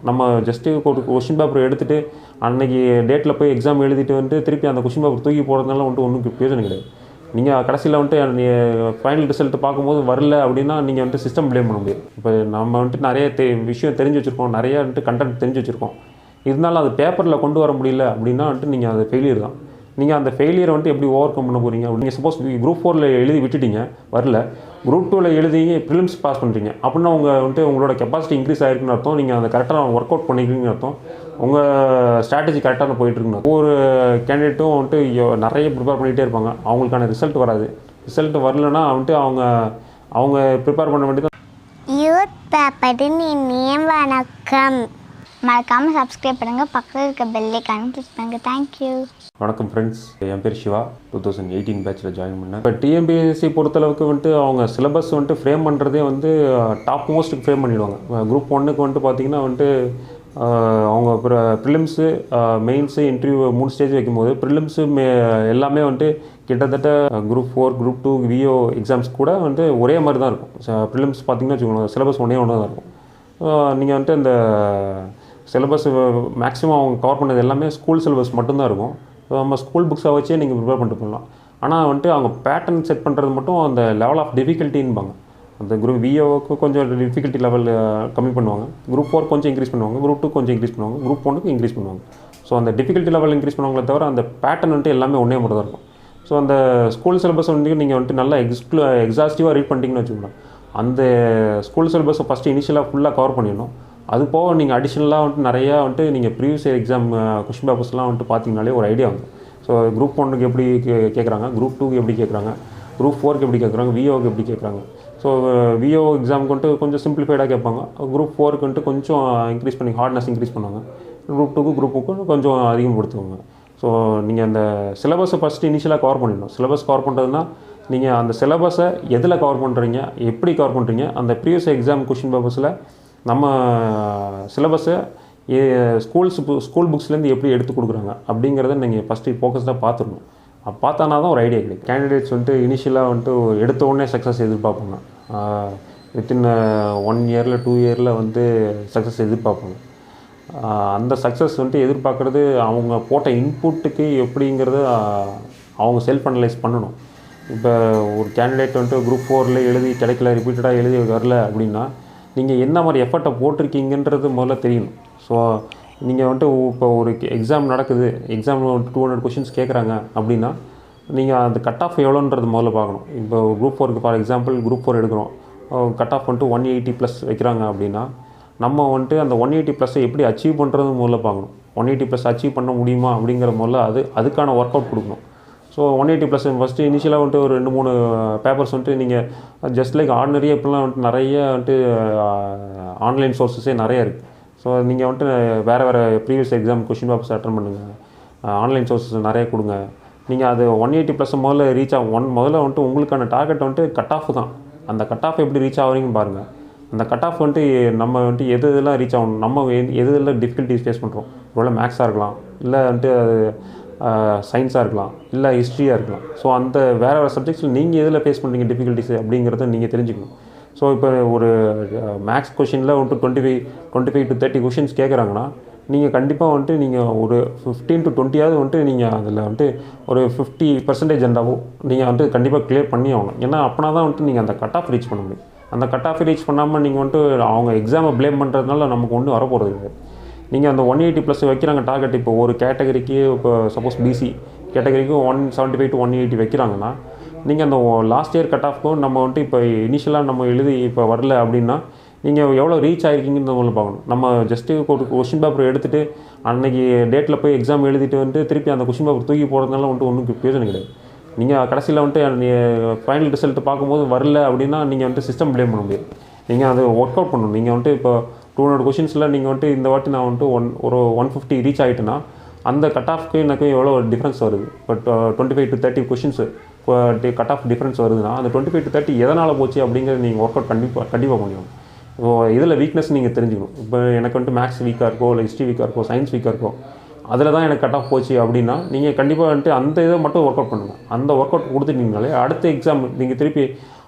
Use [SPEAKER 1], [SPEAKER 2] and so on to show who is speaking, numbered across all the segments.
[SPEAKER 1] நம்ம ஜஸ்ட்டு ஒரு question paper எடுத்துகிட்டு அன்றைக்கி டேட்டில் போய் எக்ஸாம் எழுதிட்டு வந்துட்டு திருப்பி அந்த கொஷின் பேப்பர் தூக்கி போகிறதுனால வந்துட்டு ஒன்றும் பிரயோஜனம் கிடையாது. நீங்கள் கடைசியில் வந்துட்டு ஃபைனல் ரிசல்ட் பார்க்கும்போது வரல அப்படின்னா நீங்கள் வந்துட்டு சிஸ்டம் ப்ளேம் பண்ண முடியாது. இப்போ நம்ம வந்துட்டு நிறைய விஷயம் தெரிஞ்சு வச்சுருக்கோம், நிறைய வந்துட்டு கண்டென்ட் தெரிஞ்சு வச்சுருக்கோம். இருந்தாலும் அது பேப்பரில் கொண்டு வர முடியல அப்படின்னா வந்துட்டு நீங்கள் அது ஃபெயிலியர் தான். நீங்கள் அந்த ஃபெயிலியரை வந்துட்டு எப்படி ஓவர் கம் பண்ண போகிறீங்க? நீங்கள் சப்போஸ் குரூப் 4ல் எழுதி விட்டுட்டீங்க, வரல, குரூப் 2ல் எழுதி ப்ரிலிம்ஸ் பாஸ் பண்ணுறீங்க அப்படின்னா உங்களோட கெப்பாசிட்டி இன்க்ரீஸ் ஆகிருக்குன்னு அர்த்தம். நீங்கள் அந்த கரெக்டாக ஒர்க் அவுட் பண்ணிக்கிறீங்கன்னு அர்த்தம். உங்கள் ஸ்ட்ராட்டஜி கரெக்டாக போயிட்டுருக்குன்னு. ஒவ்வொரு கேண்டிடேட்டும் வந்துட்டு நிறைய ப்ரிப்பேர் பண்ணிகிட்டே இருப்பாங்க, அவங்களுக்கான ரிசல்ட் வராது. ரிசல்ட் வரலன்னா வந்துட்டு அவங்க ப்ரிப்பேர் பண்ண வேண்டியது.
[SPEAKER 2] யூத் பேப்பரின் இனிய வணக்கம். மறக்காமல் சப்ஸ்கிரைப் பண்ணுங்கள், பக்கத்தில் இருக்க பெல் ஐகானை கிளிக் பண்ணுங்கள். தேங்க்யூ.
[SPEAKER 1] வணக்கம் ஃப்ரெண்ட்ஸ், என் பேர் சிவா. 2018 பேட்சில் ஜாயின் பண்ணேன். இப்போ டிஎன்பிஎஸ்சி பொறுத்தளவுக்கு வந்துட்டு அவங்க சிலபஸ் வந்துட்டு ஃப்ரேம் பண்ணுறதே வந்து டாப் மோஸ்ட்டுக்கு ஃப்ரேம் பண்ணிவிடுவாங்க. குரூப் 1க்கு வந்துட்டு பார்த்திங்கன்னா வந்துட்டு அவங்க ப்ரிலிம்ஸு, மெயின்ஸு, இன்டர்வியூ 3 ஸ்டேஜ் வைக்கும்போது ப்ரிலிம்ஸு எல்லாமே வந்துட்டு கிட்டத்தட்ட குரூப் 4, குரூப் 2, விஓ எக்ஸாம்ஸ் கூட வந்துட்டு ஒரே மாதிரி தான் இருக்கும். ப்ரிலிம்ஸ் பார்த்திங்கன்னா வச்சுக்கோங்க, சிலபஸ் ஒன்றே தான் இருக்கும். நீங்கள் வந்துட்டு இந்த சிலபஸ் மேக்ஸிமம் அவங்க கவர் பண்ணது எல்லாமே ஸ்கூல் சிலபஸ் மட்டும்தான் இருக்கும். நம்ம ஸ்கூல் புக்ஸை வச்சே நீங்கள் ப்ரிப்பேர் பண்ணிட்டு போகலாம். ஆனால் வந்துட்டு அவங்க பேட்டர்ன் செட் பண்ணுறது மட்டும் அந்த லெவல் ஆஃப் டிஃபிகல்ட்டின்பாங்க. அந்த குரூப் விஓவுக்கு கொஞ்சம் டிஃபிகல்ட்டி லெவல் கம்மி பண்ணுவாங்க, குரூப் 4 கொஞ்சம் இன்க்ரீஸ் பண்ணுவாங்க, குரூப் 2 கொஞ்சம் இன்க்ரீஸ் பண்ணுவாங்க, குரூப் 1க்கு இன்க்ரீஸ் பண்ணுவாங்க. ஸோ அந்த டிஃபிகல்ட்டி லெவல் இன்க்ரீஸ் பண்ணுவாங்களே தவிர அந்த பேட்டர்ன் வந்துட்டு எல்லாமே ஒன்றே மட்டும் தான் இருக்கும். ஸோ அந்த ஸ்கூல் சிலபஸ் வந்து நீங்கள் வந்துட்டு நல்லா எக்ஸாஸ்டிவாக ரீட் பண்ணிட்டீங்கன்னு வச்சுக்கோங்க. அந்த ஸ்கூல் சிலபஸை ஃபஸ்ட்டு இனிஷியலாக ஃபுல்லாக கவர் பண்ணிடணும். அது போக நீங்கள் அடிஷ்னலாக வந்துட்டு நிறையா வந்துட்டு நீங்கள் ப்ரீவியஸ் எக்ஸாம் கொஷின் பேப்பர்ஸ்லாம் வந்துட்டு பார்த்தீங்கனாலே ஒரு ஐடியா வந்து. ஸோ குரூப் 1க்கு எப்படி கேட்குறாங்க, குரூப் 2க்கு எப்படி கேட்குறாங்க, குரூப் 4க்கு எப்படி கேட்குறாங்க, விஓவுக்கு எப்படி கேட்குறாங்க. ஸோ விஓ எக்ஸாமுக்கு வந்துட்டு கொஞ்சம் சிம்பிளிஃபைடாக கேட்பாங்க. குரூப் 4க்கு வந்துட்டு கொஞ்சம் இன்க்ரீஸ் பண்ணி ஹார்ட்னஸ் இன்க்ரீஸ் பண்ணுவாங்க. குரூப் 2க்கு குரூப் 2க்கு கொஞ்சம் அதிகப்படுத்துவாங்க. ஸோ நீங்கள் அந்த சிலபஸை ஃபஸ்ட்டு இனிஷியலாக கவர் பண்ணிடணும். சிலபஸ் கவர் பண்ணுறதுனா நீங்கள் அந்த சிலபஸை எதில் கவர் பண்ணுறீங்க, எப்படி கவர் பண்ணுறீங்க, அந்த ப்ரீவியஸ் எக்ஸாம் கொஷின் பேப்பர்ஸில் நம்ம சிலபஸை ஸ்கூல் புக்ஸ்லேருந்து எப்படி எடுத்து கொடுக்குறாங்க அப்படிங்கிறத நீங்கள் ஃபஸ்ட்டு ஃபோக்கஸ்டாக பார்த்துடணும். பார்த்தானா தான் ஒரு ஐடியா கிடைக்கும். கேண்டிடேட்ஸ் வந்துட்டு இனிஷியலாக வந்துட்டு எடுத்த உடனே சக்ஸஸ் எதிர்பார்ப்பாங்க. வித்தின் 1 இயரில் 2 இயரில் வந்து சக்ஸஸ் எதிர்பார்ப்பாங்க. அந்த சக்ஸஸ் வந்துட்டு எதிர்பார்க்குறது அவங்க போட்ட இன்புட்டுக்கு எப்படிங்கிறத அவங்க செல்ஃப் அனலைஸ் பண்ணணும். இப்போ ஒரு கேண்டிடேட் வந்துட்டு குரூப் 4ல் எழுதி கிடைக்கல, ரிப்பீட்டடாக எழுதி வரல அப்படின்னா நீங்கள் என்ன மாதிரி எஃபர்ட்டை போட்டிருக்கீங்கன்றது முதல்ல தெரியணும். ஸோ நீங்கள் வந்துட்டு இப்போ ஒரு எக்ஸாம் நடக்குது, எக்ஸாம் 200 கொஷின்ஸ் கேட்குறாங்க அப்படின்னா நீங்கள் அந்த கட் ஆஃப் எவ்வளோன்றது முதல்ல பார்க்கணும். இப்போ குரூப் 4க்கு ஃபார் எக்ஸாம்பிள் குரூப் 4 எடுக்கிறோம், கட் ஆஃப் வந்துட்டு 180+ வைக்கிறாங்க அப்படின்னா நம்ம வந்துட்டு அந்த 180+ எப்படி அச்சீவ் பண்ணுறது முதல்ல பார்க்கணும். 180+ அச்சீவ் பண்ண முடியுமா அப்படிங்கிற முதல்ல அதுக்கான ஒர்க் அவுட் கொடுக்கணும். ஸோ 180+ ஃபஸ்ட்டு இனிஷியலாக வந்துட்டு ஒரு 2-3 பேப்பர்ஸ் வந்துட்டு நீங்கள் ஜஸ்ட் லைக் ஆர்டினரியாக இப்போலாம் வந்துட்டு நிறைய வந்துட்டு ஆன்லைன் சோர்ஸஸே நிறையா இருக்குது. ஸோ நீங்கள் வந்துட்டு வேறு previous exam question papers attend பண்ணுங்கள், ஆன்லைன் சோர்ஸஸ் நிறைய கொடுங்க. நீங்கள் அது 180+ முதல்ல ரீச் ஆகும். முதல்ல வந்துட்டு உங்களுக்கான டார்கெட் வந்துட்டு கட் ஆஃப் தான். அந்த கட் ஆஃப் எப்படி ரீச் ஆகிறீங்கன்னு பாருங்கள். அந்த கட் ஆஃப் வந்துட்டு நம்ம வந்துட்டு எதெல்லாம் ரீச் ஆகணும், நம்ம எதெல்லாம் டிஃபிகல்ட்டிஸ் ஃபேஸ் பண்ணுறோம். ஒருவேளை மேக்ஸாக இருக்கலாம், இல்லை வந்துட்டு சயின்ஸாக இருக்கலாம், இல்லை ஹிஸ்ட்ரியாக இருக்கலாம். ஸோ அந்த வேறு சப்ஜெக்ட்ஸில் நீங்கள் எதில் ஃபேஸ் பண்ணுறீங்க டிஃபிகல்ட்டிஸ் அப்படிங்கிறத நீங்கள் தெரிஞ்சுக்கணும். ஸோ இப்போ ஒரு மேக்ஸ் கொஷினில் வந்துட்டு 25 to 30 கொஷின்ஸ் கேட்குறாங்கன்னா நீங்கள் கண்டிப்பாக வந்துட்டு நீங்கள் ஒரு 15 to 20 வந்துட்டு நீங்கள் அதில் வந்துட்டு ஒரு 50% இருந்தாவோ நீங்கள் வந்துட்டு கண்டிப்பாக கிளியர் பண்ணி ஆகணும். ஏன்னா அப்படின்னா தான் வந்துட்டு நீங்கள் அந்த கட் ஆஃப் ரீச் பண்ண முடியும். அந்த கட் ஆஃப் ரீச் பண்ணாமல் நீங்கள் வந்துட்டு அவங்க எக்ஸாமை ப்ளேம் பண்ணுறதுனால நமக்கு ஒன்றும் வரப்போகிறது இல்லை. நீங்கள் அந்த 180+ வைக்கிறாங்க டார்கெட். இப்போ ஒரு கேட்டகரிக்கு இப்போ சப்போஸ் பிசி கேட்டகரிக்கு 175 to 180 வைக்கிறாங்கன்னா நீங்கள் அந்த லாஸ்ட் இயர் கட் ஆஃப்க்கும் நம்ம வந்துட்டு இப்போ இனிஷியலாக நம்ம எழுதி இப்போ வரல அப்படின்னா நீங்கள் எவ்வளோ ரீச் ஆகிருக்கீங்கன்னு முதல்ல பார்க்கணும். நம்ம ஜஸ்ட்டு ஒரு கொஷின் பேப்பர் எடுத்துகிட்டு அன்றைக்கி டேட்டில் போய் எக்ஸாம் எழுதிட்டு வந்துட்டு திருப்பி அந்த கொஷின் பேப்பர் தூக்கி போகிறதுனால வந்துட்டு ஒன்றும் பிரயோஜனம் கிடையாது. நீங்கள் கடைசியில் வந்துட்டு ஃபைனல் ரிசல்ட் பார்க்கும்போது வரல அப்படின்னா நீங்கள் வந்துட்டு சிஸ்டம் ப்ளேம் பண்ண முடியாது. நீங்கள் அதை ஒர்க் அவுட் பண்ணணும். நீங்கள் வந்துட்டு இப்போ 200 கொஷின்ஸில் நீங்கள் வந்துட்டு இந்த வாட்டி நான் வந்துட்டு ஒரு 150 ரீச் ஆகிட்டேன்னா அந்த கட் ஆஃப்க்கு எனக்கு எவ்வளோ டிஃப்ரென்ஸ் வருது. But 25 to 30 questions cut off difference வருதுன்னா அந்த 25 to 30 எதனால் போச்சு அப்படிங்கிறது நீங்கள் ஒர்க் அவுட் கண்டிப்பாக பண்ணிடணும். இதில் வீக்னஸ் நீங்கள் தெரிஞ்சுக்கணும். இப்போ எனக்கு வந்துட்டு மேக்ஸ் வீக்காக இருக்கோ, இல்லை ஹிஸ்ட்ரி வீக்காக இருக்கோ, சயின்ஸ் வீக்காக இருக்கோ, அதில் தான் எனக்கு கட் ஆஃப் போச்சு அப்படின்னா நீங்கள் கண்டிப்பாக வந்துட்டு அந்த இதை மட்டும் ஒர்க் அவுட் பண்ணுங்கள். அந்த ஒர்க் அவுட் கொடுத்துட்டீங்கனாலே அடுத்த எக்ஸாம் நீங்கள் திருப்பி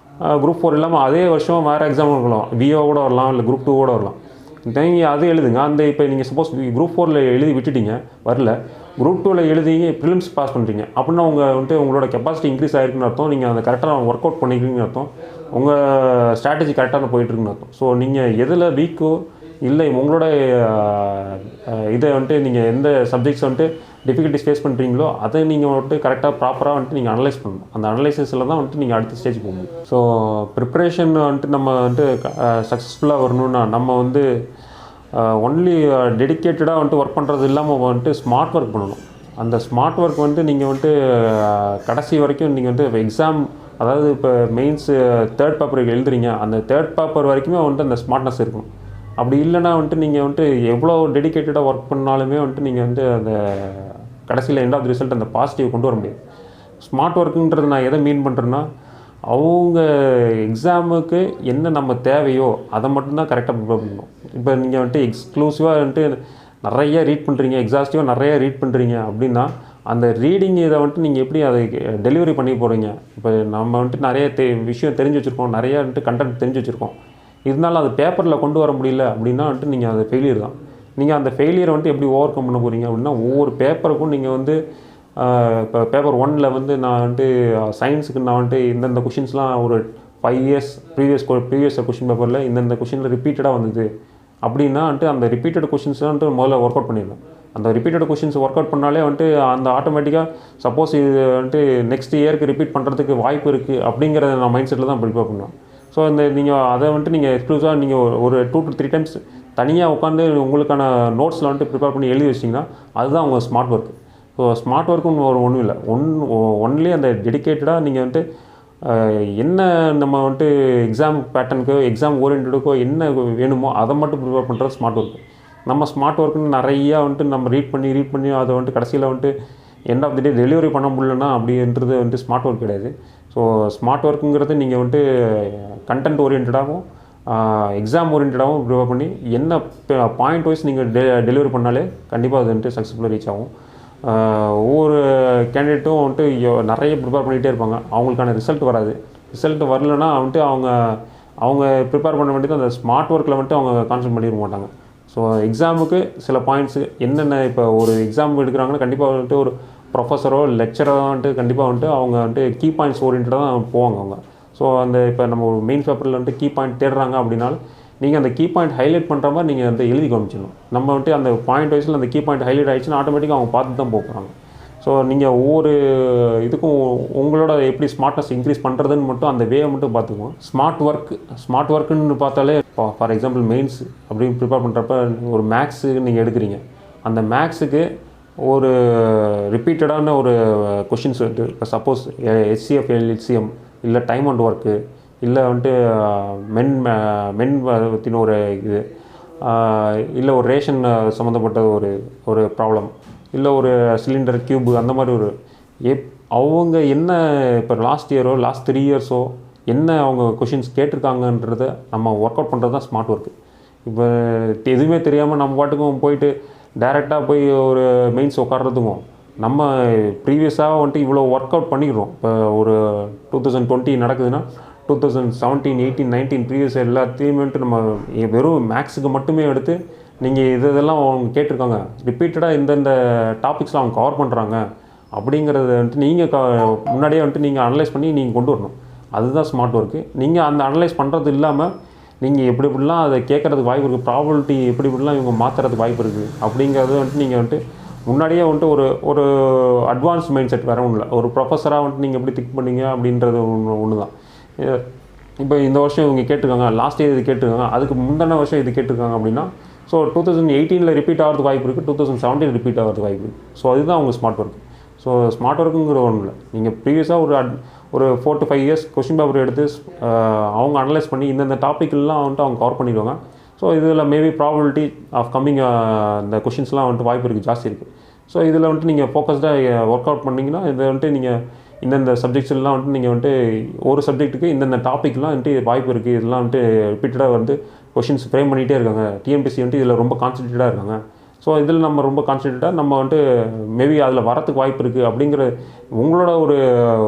[SPEAKER 1] குரூப் 4 இல்லாமல் அதே வருஷம் வேறு எக்ஸாம் இருக்கலாம், விஓ கூட வரலாம், இல்லை குரூப் 2 கூட வரலாம். நீங்கள் அது எழுதுங்க. அந்த இப்போ நீங்கள் சப்போஸ் குரூப் 4ல் எழுதி விட்டுட்டீங்க, வரல, குரூப் 2ல் எழுதி ப்ரிலிம்ஸ் பாஸ் பண்ணுறீங்க அப்படின்னா உங்களோட கெப்பாசிட்டி இன்க்ரீஸ் ஆகிருக்குன்னு அர்த்தம். நீங்கள் அந்த கரெக்டாக ஒர்க் அவுட் பண்ணிக்கிறீங்கன்னு அர்த்தம். உங்கள் ஸ்ட்ராட்டஜி கரெக்டாக போயிட்டுருக்குன்னு அர்த்தம். ஸோ நீங்கள் எதில் வீக்கோ இல்லை உங்களோட இதை நீங்கள் எந்த சப்ஜெக்ட்ஸ் டிஃபிகல்ட்டிஸ் ஃபேஸ் பண்ணுறீங்களோ அதை நீங்கள் கரெக்டாக ப்ராப்பராக நீங்கள் அனலைஸ் பண்ணணும். அந்த அனலைசிஸில் தான் நீங்கள் அடுத்த ஸ்டேஜ் போக முடியும். ஸோ ப்ரிப்ரேஷன் நம்ம சக்ஸஸ்ஃபுல்லாக வரணும்னா நம்ம ஒன்லி டெடிக்கேட்டடாக ஒர்க் பண்ணுறது இல்லாமல் ஸ்மார்ட் ஒர்க் பண்ணணும். அந்த ஸ்மார்ட் ஒர்க் நீங்கள் கடைசி வரைக்கும் நீங்கள் எக்ஸாம், அதாவது இப்போ மெயின்ஸ் 3rd பேப்பருக்கு எழுதுறீங்க, அந்த 3rd பேப்பர் வரைக்குமே அந்த ஸ்மார்ட்னஸ் இருக்கும். அப்படி இல்லைனா நீங்கள் எவ்வளோ டெடிக்கேட்டடாக ஒர்க் பண்ணாலுமே நீங்கள் அந்த கடைசியில் எண்ட் ஆஃப் தி ரிசல்ட் அந்த பாசிட்டிவ் கொண்டு வர முடியாது. ஸ்மார்ட் ஒர்க்குன்றது நான் எதை மீன் பண்ணுறேன்னா, அவங்க எக்ஸாமுக்கு என்ன நம்ம தேவையோ அதை மட்டும்தான் கரெக்டாக ப்ரிப்பேர் பண்ணணும். இப்போ நீங்கள் எக்ஸ்க்ளூசிவாக நிறைய ரீட் பண்ணுறீங்க, எக்ஸாஸ்டிவாக நிறைய ரீட் பண்ணுறீங்க அப்படின்னா அந்த ரீடிங் இதை நீங்கள் எப்படி அதை டெலிவரி பண்ணி போகிறீங்க. இப்போ நம்ம நிறைய விஷயம் தெரிஞ்சு வச்சுருக்கோம், நிறையா கண்டென்ட் தெரிஞ்சு வச்சுருக்கோம், இருந்தாலும் அது பேப்பரில் கொண்டு வர முடியல அப்படின்னா நீங்கள் அது ஃபெயிலியர் தான். நீங்கள் அந்த ஃபெயிலியரை எப்படி ஓவர் கம் பண்ண போகிறீங்க அப்படின்னா, ஒவ்வொரு பேப்பருக்கும் நீங்கள் இப்போ பேப்பர் 1ல் நான் சயின்ஸுக்கு நான் இந்தந்த கொஷின்ஸ்லாம் ஒரு 5 இயர்ஸ் ப்ரீவியஸ் கொஷின் பேப்பரில் இந்தந்த கொஷினில் ரிப்பீட்டடாக வந்தது அப்படின்னா அந்த ரிப்பீட்டட் கொஷின்ஸ்லாம் முதல்ல ஒர்க் அவுட் பண்ணிடணும். அந்த ரிப்பீட்டட் கொஷின்ஸ் ஒர்க் அவுட் பண்ணாலே அந்த ஆட்டோமேட்டிக்காக சப்போஸ் இது நெக்ஸ்ட் இயருக்கு ரிப்பீட் பண்ணுறதுக்கு வாய்ப்பு இருக்குது அப்படிங்கிற நான் மைண்ட் செட்டில் தான் ப்ரிப்பேர் பண்ணுவேன். ஸோ நீங்கள் அதை நீங்கள் எக்ஸ்க்ளூசிவாக நீங்கள் ஒரு 2 to 3 டைம்ஸ் தனியாக உட்காந்து உங்களுக்கான நோட்ஸில் ப்ரிப்பேர் பண்ணி எழுதி வச்சிங்கன்னா அதுதான் உங்கள் ஸ்மார்ட் ஒர்க். ஸோ ஸ்மார்ட் ஒர்க்குன்னு ஒன்றும் இல்லை, ஒன்லி அந்த டெடிக்கேட்டடாக நீங்கள் என்ன நம்ம எக்ஸாம் பேட்டர்னுக்கோ எக்ஸாம் ஓரியன்டுக்கோ என்ன வேணுமோ அதை மட்டும் ப்ரிப்பேர் பண்ணுறது ஸ்மார்ட் ஒர்க். நம்ம ஸ்மார்ட் ஒர்க்குன்னு நிறையா நம்ம ரீட் பண்ணி அதை கடைசியில் end of the day delivery பண்ண முடியலன்னா அப்படின்றது ஸ்மார்ட் ஒர்க் கிடையாது. ஸோ ஸ்மார்ட் ஒர்க்குங்கிறது நீங்கள் கண்டென்ட் ஓரியன்டாகவும் எக்ஸாம் ஓரியன்டாகவும் ப்ரிப்பேர் பண்ணி என்ன பாயிண்ட் வைஸ் நீங்கள் டெலிவரி பண்ணாலே கண்டிப்பாக அது சக்ஸஸ்ஃபுல்லாக ரீச் ஆகும். ஒவ்வொரு கேண்டிடேட்டும் நிறைய ப்ரிப்பேர் பண்ணிகிட்டே இருப்பாங்க, அவங்களுக்கான ரிசல்ட் வராது. ரிசல்ட் வரலன்னா அவங்க ப்ரிப்பேர் பண்ண வேண்டியது அந்த ஸ்மார்ட் ஒர்க்கில் அவங்க கான்சன்ட்ரேட் பண்ணிட மாட்டாங்க. ஸோ எக்ஸாமுக்கு சில பாயிண்ட்ஸு என்னென்ன, இப்போ ஒரு எக்ஸாம் எடுக்கிறாங்கன்னா கண்டிப்பாக ஒரு ப்ரொஃபஸரோ லெக்சரோ கண்டிப்பாக அவங்க கீ பாயிண்ட்ஸ் ஓரியன்டாக தான் போவாங்க அவங்க. ஸோ இப்போ நம்ம ஒரு மெயின் பேப்பரில் கீ பாயிண்ட் தேடுறாங்க அப்படின்னாலும் நீங்கள் அந்த கீ பாயிண்ட் ஹைலைட் பண்ணுற மாதிரி நீங்கள் எழுதி காமிச்சிடணும். நம்ம அந்த பாயிண்ட் வைஸில் அந்த கீ பாயிண்ட் ஹைலைட் ஆகிடுச்சுன்னா ஆட்டோமேட்டிக்காக அவங்க பார்த்து தான் போகிறாங்க. ஸோ நீங்கள் ஒவ்வொரு இதுக்கும் உங்களோட எப்படி ஸ்மார்ட்னஸ் இன்க்ரீஸ் பண்ணுறதுன்னு மட்டும் அந்த வேவை மட்டும் பார்த்துக்குவோம். ஸ்மார்ட் ஒர்க்குன்னு பார்த்தாலே ஃபார் எக்ஸாம்பிள் மெயின்ஸ் அப்படின்னு ப்ரிப்பேர் பண்ணுறப்ப ஒரு மேக்ஸு நீங்கள் எடுக்கிறீங்க, அந்த மேக்ஸுக்கு ஒரு ரிப்பீட்டடான ஒரு கொஷின்ஸ் இப்போ சப்போஸ் HCF LCM இல்லை டைம் அண்ட் ஒர்க்கு இல்லை மென் பற்றின ஒரு இது இல்லை ஒரு ரேஷன் சம்மந்தப்பட்ட ஒரு ப்ராப்ளம் இல்லை ஒரு சிலிண்டர் கியூபு அந்த மாதிரி அவங்க என்ன இப்போ லாஸ்ட் இயரோ லாஸ்ட் 3 இயர்ஸோ என்ன அவங்க கொஷின்ஸ் கேட்டிருக்காங்கன்றத நம்ம ஒர்க் அவுட் பண்ணுறது தான் ஸ்மார்ட் ஒர்க்கு. இப்போ எதுவுமே தெரியாமல் நம்ம பாட்டுக்கும் போயிட்டு டைரெக்டாக போய் ஒரு மெயின்ஸ் உட்கார்றதுக்கும் நம்ம ப்ரீவியஸாக இவ்வளோ ஒர்க் அவுட் பண்ணிக்கிறோம். இப்போ ஒரு 2020 நடக்குதுன்னா 2017, 18, 19 ப்ரீவியஸ் எல்லாத்தையுமே நம்ம வெறும் மேக்ஸுக்கு மட்டுமே எடுத்து நீங்கள் இதெல்லாம் அவங்க கேட்டிருக்காங்க, ரிப்பீட்டடாக இந்தந்த டாபிக்ஸ்லாம் அவங்க கவர் பண்ணுறாங்க அப்படிங்கிறத நீங்கள் முன்னாடியே நீங்கள் அனலைஸ் பண்ணி நீங்கள் கொண்டு வரணும். அதுதான் ஸ்மார்ட் ஒர்க்கு. நீங்கள் அந்த அனலைஸ் பண்ணுறது இல்லாமல் நீங்கள் எப்படி எப்படிலாம் அதை கேட்குறதுக்கு வாய்ப்பு இருக்குது, ப்ராபபிலிட்டி எப்படி இப்படிலாம் இவங்க மாற்றுறதுக்கு வாய்ப்பு இருக்குது அப்படிங்கிறது நீங்கள் முன்னாடியே ஒரு அட்வான்ஸ் மைண்ட் செட் வேறு ஒன்றும் இல்லை. ஒரு ப்ரொஃபஸராக நீங்கள் எப்படி திங்க் பண்ணீங்க அப்படின்றது ஒன்று தான். இப்போ இந்த வருஷம் இவங்க கேட்டிருக்காங்க, லாஸ்ட் இயர் இது கேட்டிருக்காங்க, அதுக்கு முந்தின வருஷம் இது கேட்டிருக்காங்க அப்படின்னா ஸோ 2018 ரிப்பீட் ஆகிறதுக்கு வாய்ப்பு இருக்குது, 2017 ரிப்பீட் ஆகிறதுக்கு வாய்ப்பு இருக்குது. ஸோ அதுதான் அவங்க ஸ்மார்ட் ஒர்க். ஸோ ஸ்மார்ட் ஒர்க்குங்கிற ஒன்றும் இல்லை, நீங்கள் ப்ரீவியஸாக ஒரு 4 to 5 இயர்ஸ் கொஷின் பேப்பர் எடுத்து அவங்க அனலைஸ் பண்ணி இந்தந்த டாப்பிக்கெல்லாம் அவங்க கவர் பண்ணிடுவாங்க. ஸோ இதில் மேபி ப்ராபபிலிட்டி ஆஃப் கம்மிங் இந்த கொஷின்ஸ்லாம் வாய்ப்பு இருக்குது, ஜாஸ்தி இருக்குது. ஸோ இதில் நீங்கள் ஃபோக்கஸ்டாக ஒர்க் அவுட் பண்ணிங்கன்னா இதை நீங்கள் இந்தந்த சப்ஜெக்ட்ஸ்லாம் நீங்கள் ஒரு சப்ஜெக்ட்டுக்கு இந்தந்த டாப்பிக்லாம் வாய்ப்பு இருக்குது, இதெல்லாம் ரிப்பீட்டடாக கொஷின்ஸ் ஃப்ரேம் பண்ணிகிட்டே இருக்காங்க. TNPSC இதில் ரொம்ப கான்சன்ட்ரேட்டாக இருக்காங்க. ஸோ இதில் நம்ம ரொம்ப கான்சன்ட்ரேட்டாக நம்ம மேபி அதில் வரத்துக்கு வாய்ப்பு இருக்குது அப்படிங்கிற உங்களோட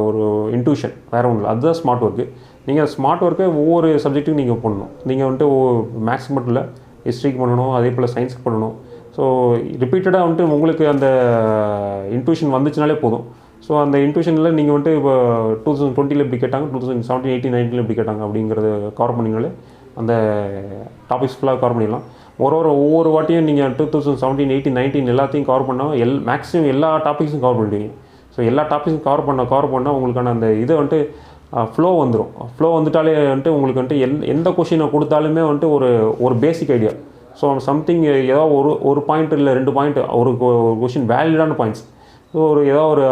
[SPEAKER 1] ஒரு இன்ட்யூஷன் வேறு ஒன்றும் இல்லை. அதுதான் ஸ்மார்ட் ஒர்க்கு. நீங்கள் ஸ்மார்ட் ஒர்க்கை ஒவ்வொரு சப்ஜெக்ட்டுக்கும் நீங்கள் பண்ணணும். நீங்கள் மேக்ஸ் மட்டும் இல்லை, ஹிஸ்ட்ரிக்கு பண்ணணும், அதே போல் சயின்ஸுக்கு பண்ணணும். ஸோ ரிப்பீட்டடாக வந்துட்டு உங்களுக்கு அந்த இன்ட்யூஷன் வந்துச்சுனாலே போதும். ஸோ அந்த இன்ட்யூஷனில் நீங்கள் வந்துட்டு இப்போ 2020 இப்படி கேட்டாங்க, 2017, 18, 19 இப்படி கேட்டாங்க அப்படிங்கிறத கவர் பண்ணிங்கனாலே அந்த டாபிக்ஸ் ஃபுல்லாக கவர் பண்ணிடலாம். ஒவ்வொரு வாட்டியும் நீங்கள் 2017, 18, 19 எல்லாத்தையும் கவர் பண்ணால் மேக்ஸிமம் எல்லா டாபிக்ஸும் கவர் பண்ணிடுவீங்க. ஸோ எல்லா டாபிக்ஸும் கவர் பண்ணால் உங்களுக்கான அந்த இதை வந்துட்டு ஃப்ளோ வந்துடும். ஃப்ளோ வந்துட்டாலே வந்துட்டு உங்களுக்கு வந்துட்டு எந்த கொஷினை கொடுத்தாலுமே வந்துட்டு ஒரு பேசிக் ஐடியா. ஸோ சம்திங் ஏதாவது ஒரு பாயிண்ட் இல்லை 2 பாயிண்ட் ஒரு கொஷின் வேலிடான பாயிண்ட்ஸ். ஸோ ஏதோ ஒரு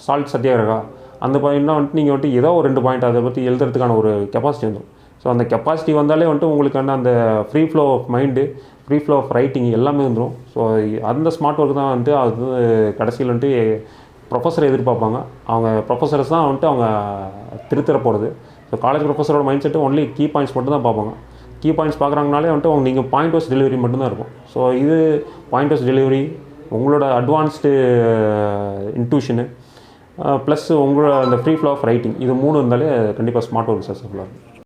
[SPEAKER 1] சால்ட் சத்தியாகிரகா அந்த பாயிண்ட்னா வந்துட்டு நீங்கள் வந்துட்டு ஏதோ ஒரு 2 பாயிண்ட் அதை பற்றி எழுதுறதுக்கான ஒரு கெப்பாசிட்டி வந்துடும். ஸோ அந்த கெப்பாசிட்டி வந்தாலே வந்துட்டு உங்களுக்கான அந்த free flow of mind, free flow of writing எல்லாமே வந்துடும். ஸோ அந்த ஸ்மார்ட் ஒர்க் தான் வந்துட்டு அது கடைசியில் வந்துட்டு ப்ரொஃபஸரை எதிர்பார்ப்பாங்க. அவங்க ப்ரொஃபஸர்ஸ் தான் வந்துட்டு அவங்க திருத்தர போகிறது. ஸோ காலேஜ் ப்ரொஃபஸரோட mindset only key points மட்டும் தான் பார்ப்பாங்க. கீ பாயிண்ட்ஸ் பார்க்குறாங்கனாலே வந்துட்டு நீங்கள் பாயிண்ட் வைஸ் டெலிவரி மட்டும்தான் இருக்கும். ஸோ இது பாயிண்ட் வைஸ் டெலிவரி, உங்களோட அட்வான்ஸ்டு இன்ட்யூஷனு ப்ளஸ் உங்களோட அந்த ஃப்ரீ ஃப்ளோ ஆஃப் ரைட்டிங், இது 3 இருந்தாலே கண்டிப்பாக ஸ்மார்ட் ஒர்க் சக்ஸஸ்ஃபுல்லாக இருக்கும்.